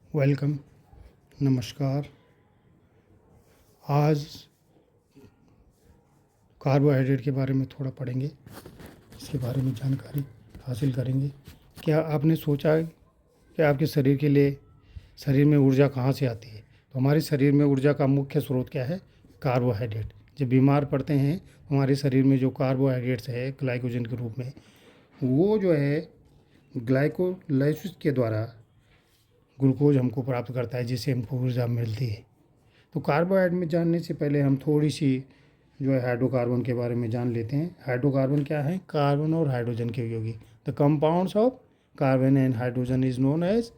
Welcome. नमस्कार। आज carbohydrate के बारे में थोड़ा पढ़ेंगे, इसके बारे में जानकारी हासिल करेंगे। क्या आपने सोचा है कि आपके शरीर के लिए शरीर में ऊर्जा कहाँ से आती है? तो हमारे शरीर में ऊर्जा का मुख्य स्रोत क्या है? कार्बोहाइड्रेट। जब बीमार पड़ते हैं हमारे शरीर में जो कार्बोहाइड्रेट्स है ग्लाइकोजन के रूप में, वो जो है ग्लाइकोलाइसिस के द्वारा ग्लूकोज हमको प्राप्त करता है, जिससे हमको ऊर्जा मिलती है। तो कार्बोहाइड्रेट में जानने से पहले हम थोड़ी सी जो है हाइड्रोकार्बन के बारे में जान लेते हैं। हाइड्रोकार्बन क्या है? कार्बन और हाइड्रोजन के यौगिक। The compounds of carbon and hydrogen is known as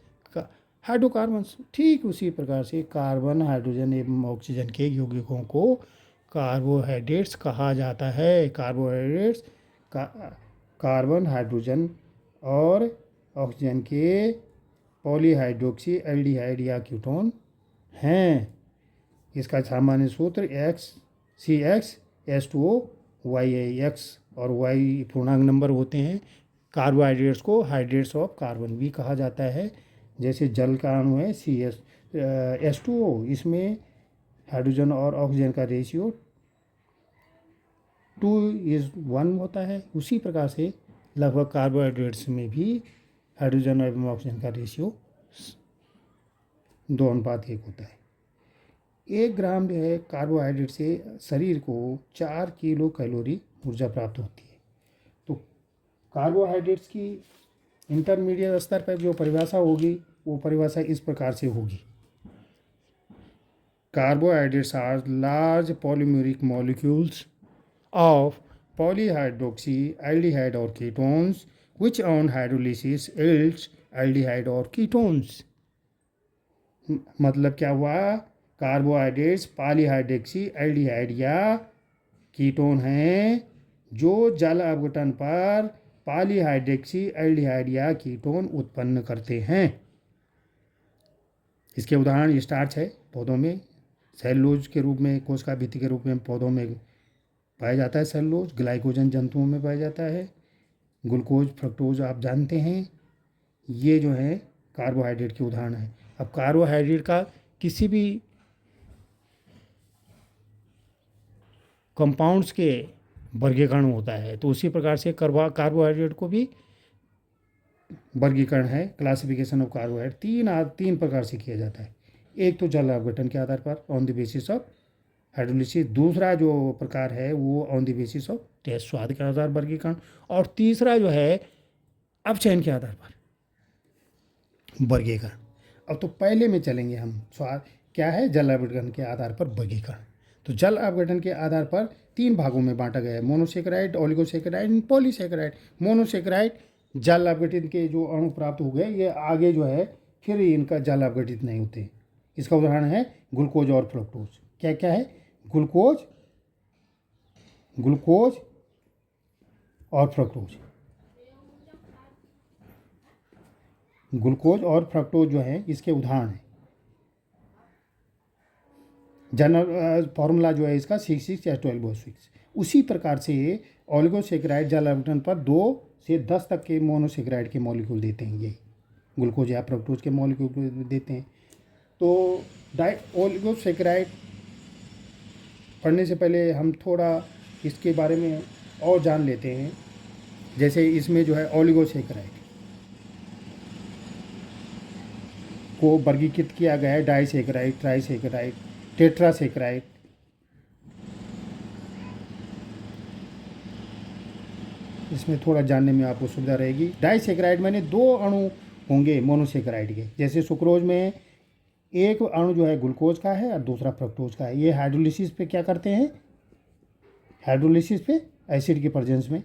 hydrocarbon. ठीक उसी प्रकार से कार्बन, हाइड्रोजन एवं ऑक्सीजन के यौगिकों को कार्बोहाइड्रेट्स कहा जाता है। कार्बोहाइड्रेट्स का कार्बन, हाइड्रोजन और ऑक्सीजन के पॉलीहाइड्रोक्सी एल्डिहाइड या कीटोन हैं। इसका सामान्य सूत्र CxH2O YaX और Y पूर्णांक नंबर होते हैं। कार्बोहाइड्रेट्स को हाइड्रेट्स ऑफ कार्बन भी कहा जाता है। जैसे जल का अणु है H2O, इसमें हाइड्रोजन और ऑक्सीजन का रेशियो 2:1 होता है। उसी प्रकार से लगभग कार्बोहाइड्रेट्स में भी हाइड्रोजन एवं ऑक्सीजन का रेशियो 2:1 होता है। 1 ग्राम जो है कार्बोहाइड्रेट से शरीर को 4 किलो कैलोरी ऊर्जा प्राप्त होती है। तो कार्बोहाइड्रेट्स की इंटरमीडिएट स्तर पर जो परिभाषा होगी वो परिभाषा इस प्रकार से होगी। Carbohydrates are large polymeric molecules of polyhydroxy aldehyde और ketones which on hydrolysis yields aldehyde और कीटोन्स। मतलब क्या हुआ? कार्बोहाइड्रेट्स पॉलीहाइड्रोक्सी एल्डिहाइड या कीटोन हैं जो जल अपघटन पर पॉलीहाइड्रोक्सी एल्डिहाइड या कीटोन उत्पन्न करते हैं। इसके उदाहरण स्टार्च है, पौधों में सेलुलोज के रूप में, कोशिका भित्ति के रूप में पौधों में पाया जाता है सेलुलोज। ग्लाइकोजन जंतुओं में पाया जाता है। ग्लूकोज, फ्रक्टोज आप जानते हैं। ये जो है कार्बोहाइड्रेट के उदाहरण है। अब कार्बोहाइड्रेट का किसी भी कंपाउंड्स के वर्गीकरण होता है, तो उसी प्रकार से कार्बोहाइड्रेट को भी वर्गीकरण है। क्लासिफिकेशन ऑफ कार्बोहाइड्रेट तीन प्रकार से किया जाता है। एक तो जल अपघटन के आधार पर on the basis of hydrolysis. दूसरा जो प्रकार है वो on the basis of taste, स्वाद के आधार वर्गीकरण। और तीसरा जो है अपचयन के आधार पर वर्गीकरण। अब तो पहले में चलेंगे हम। स्वाद क्या है? जल अपघटन के आधार पर वर्गीकरण। तो जल अपघटन के आधार पर 3 भागों में बांटा गया है: monosaccharide, oligosaccharide and polysaccharide. Monosaccharide जल अपघटित के जो अणु प्राप्त हो गए, ये आगे जो है फिर इनका जल अपघटित नहीं होते। इसका उदाहरण है ग्लूकोज और फ्रक्टोज। क्या क्या है? ग्लूकोज और फ्रक्टोज। ग्लूकोज और फ्रक्टोज जो है इसके उदाहरण हैं। जनरल फॉर्मूला जो है इसका 6,6H12O6। उसी प्रकार से ओलिगोसेकेराइड जल अपघटन पर 2 से 10 तक के मोनोसेकेराइड के मॉलिक्यूल देते हैं। ये ग्लूकोज या फ्रक्टोज के मॉलिक्यूल देते हैं। तो ओलिगोसेकेराइड पढ़ने से पहले हम थोड़ा इसके बारे में और जान लेते हैं। जैसे इसमें जो है ओलिगोसेकेराइड को वर्गीकृत किया गया है: डाइसेकेराइड, ट्राइसेकेराइड, टेट्रासेकेराइड। इसमें थोड़ा जानने में आपको सुविधा रहेगी। डाइसेकेराइड माने 2 अणु होंगे मोनोसेकेराइड के। जैसे सुक्रोज में एक अणु जो है ग्लूकोज का है और दूसरा फ्रक्टोज का है। ये हाइड्रोलिसिस पे क्या करते हैं? हाइड्रोलिसिस पे एसिड के प्रेजेंस में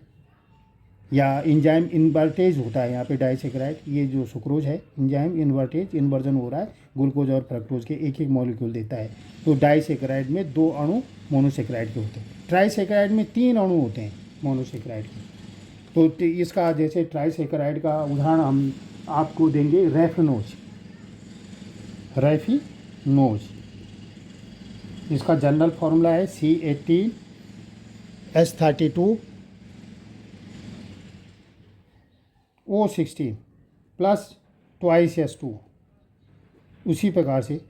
या इंजाइम इन्वर्टेज होता है यहाँ पे डाइसेकेराइड। ये जो सुक्रोज है इंजाइम इन्वर्जन हो रहा है, ग्लूकोज और फ्रक्टोज के एक एक मॉलिक्यूल देता है। तो डाइसेकेराइड में 2 अणु मोनोसेकेराइड के होते हैं। ट्राइसेकेराइड में 3 अणु होते हैं मोनोसेकेराइड के। तो इसका जैसे ट्राइसेकेराइड का उदाहरण हम आपको देंगे रैफिनोज। इसका जनरल फॉर्मूला है C18H32O16 प्लस 2H2O। उसी प्रकार से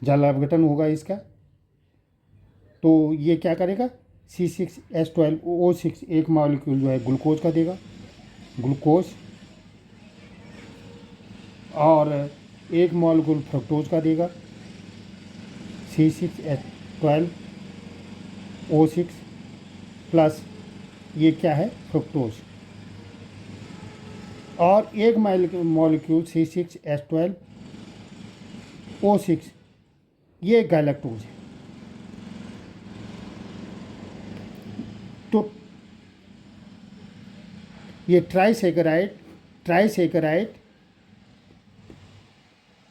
जल अपघटन होगा इसका। तो ये क्या करेगा, C6H12O6 एक मॉलिक्यूल जो है ग्लूकोज का देगा, ग्लूकोज, और एक मॉलिक्यूल फ्रक्टोज का देगा, C6H12O6 प्लस ये क्या है, फ्रक्टोज, और एक मॉलिक्यूल C6H12O6 ये गैलेक्टोज है। तो ये ट्राइसेकेराइड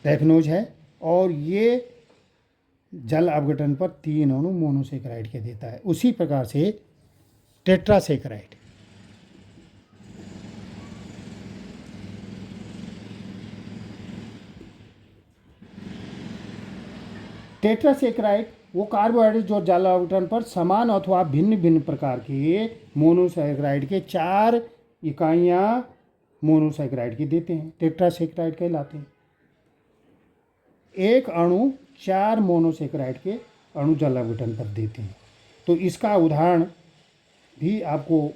रेफिनोज है, और ये जल अपघटन पर 3 अणु मोनोसेकेराइड के देता है। उसी प्रकार से टेट्रासेकेराइड, टेट्रासेकेराइड वो कार्बोहाइड्रेट जो जल अपघटन पर समान अथवा भिन्न भिन्न प्रकार के मोनोसेकेराइड के 4 इकाइयाँ मोनोसेकेराइड की देते हैं, टेट्रासेकेराइड कहलाते हैं। एक अणु 4 मोनोसेकेराइड के अणु जल अपघटन पर देते हैं। तो इसका उदाहरण भी आपको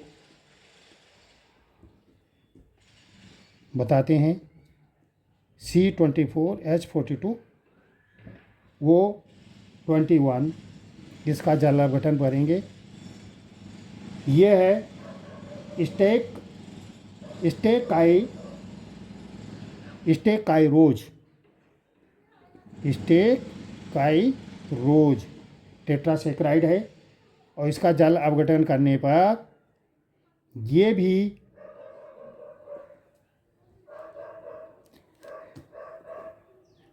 बताते हैं। C24H42 वो 21 इसका जल अपघटन भरेंगे। ये है स्टेकाइरोज टेट्रासेकेराइड है, और इसका जल अपघटन करने पर ये भी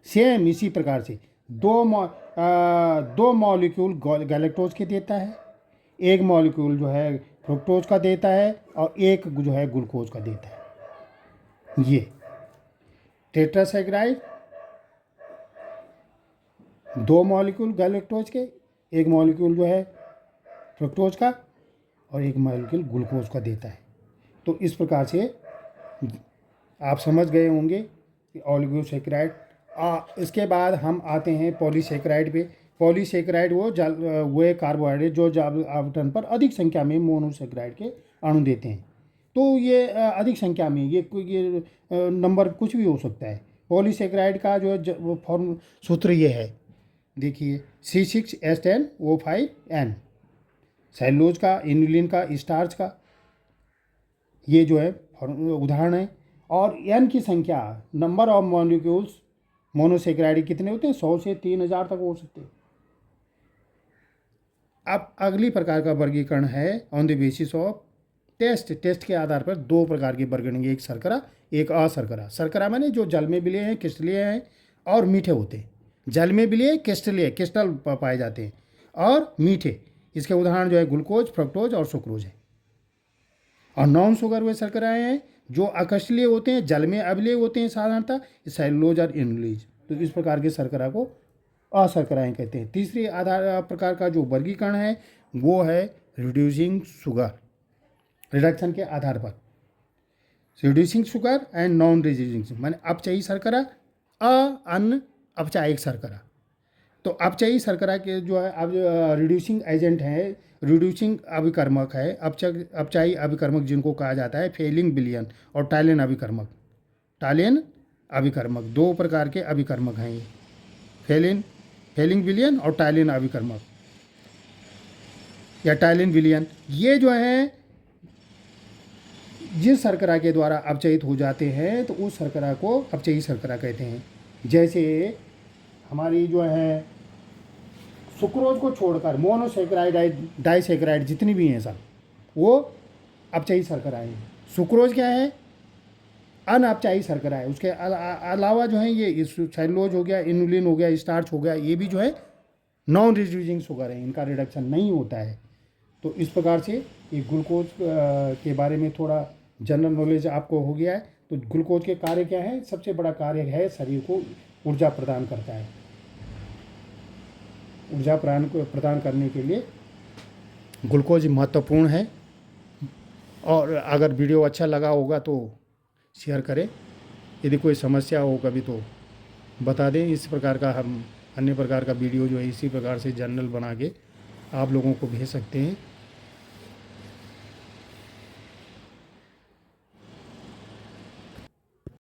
सेम इसी प्रकार से दो मॉलिक्यूल गैलेक्टोज के देता है, एक मॉलिक्यूल जो है फ्रुक्टोज का देता है, और एक जो है ग्लूकोज का देता है। ये टेट्रासेकेराइड 2 मॉलिक्यूल गैलेक्टोज के, एक मॉलिक्यूल जो है फ्रुक्टोज का, और एक मॉलिक्यूल ग्लूकोज का देता है। तो इस प्रकार से आप समझ गए होंगे कि ऑलिगोसेकेराइड। इसके बाद हम आते हैं पॉलीसेकेराइड पे। पॉलीसेकेराइड वो कार्बोहाइड्रेट जो जल अपघटन पर अधिक संख्या में मोनोसेकेराइड के अणु देते हैं। तो ये अधिक संख्या में ये नंबर कुछ भी हो सकता है। पॉलीसेकेराइड का जो फॉर्म सूत्र ये है, देखिए, C6H10O5N सेलुलोज का, इनुलिन का, स्टार्च का, ये जो है उदाहरण है। और N की संख्या, नंबर ऑफ मॉलिक्यूल्स मोनोसेकेराइड कितने होते हैं, 100 से 3000 तक हो सकते हैं। अब अगली प्रकार का वर्गीकरण है on the basis of taste के आधार पर 2 प्रकार के वर्गीकरण, एक शर्करा एक अशर्करा। शर्करा माने जो जल में विलीय हैं, क्रिस्टलीय हैं और मीठे होते हैं। जल में विलीय क्रिस्टल पाए जाते हैं और मीठे। इसके उदाहरण जो है ग्लूकोज, फ्रक्टोज और सुक्रोज है। और नॉन शुगर वे शर्कराएँ हैं जो अक्रिस्टलीय होते हैं, जल में अविलेय होते हैं साधारणतः, सेलुलोज और इनुलेज। तो इस प्रकार के शर्करा को अशर्कराएँ कहते हैं। तीसरी प्रकार का जो वर्गीकरण है वो है रिड्यूसिंग शुगर, रिडक्शन के आधार पर। Reducing sugar and non reducing माने अपचयी शर्करा, अन अपचायक शर्करा। तो अपचयी शर्करा के जो है अब रिड्यूसिंग एजेंट है, रिड्यूसिंग अभिकर्मक है, अपचायी अभिकर्मक जिनको कहा जाता है फेलिंग विलयन और टाइलिन अभिकर्मक। टाइलिन अभिकर्मक 2 प्रकार के अभिकर्मक हैं ये, फेलिंग विलयन और टाइलिन अभिकर्मक या टाइलिन विलयन। ये जो है जिस शर्करा के द्वारा अपचयित हो जाते हैं तो उस शर्करा को अपचयी शर्करा कहते हैं। जैसे हमारी जो है सुक्रोज को छोड़कर मोनोसेकेराइड, डाइसेकेराइड जितनी भी हैं सब, वो अपचयी शर्कराएँ हैं। सुक्रोज क्या है, अनअपचायी शर्करा है। उसके अलावा जो है ये सेलुलोज हो गया, इनुलिन हो गया, स्टार्च हो गया, ये भी जो है नॉन रिड्यूसिंग शुगर है, इनका रिडक्शन नहीं होता है। तो इस प्रकार से ये ग्लूकोज के बारे में थोड़ा जनरल नॉलेज आपको हो गया है। तो ग्लूकोज के कार्य क्या है, सबसे बड़ा कार्य है शरीर को ऊर्जा प्रदान करता है। ऊर्जा प्रदान करने के लिए ग्लूकोज महत्वपूर्ण है। और अगर वीडियो अच्छा लगा होगा तो शेयर करें। यदि कोई समस्या हो कभी तो बता दें। इस प्रकार का हम अन्य प्रकार का वीडियो जो है इसी प्रकार से जर्नल बना के आप लोगों को भेज सकते हैं।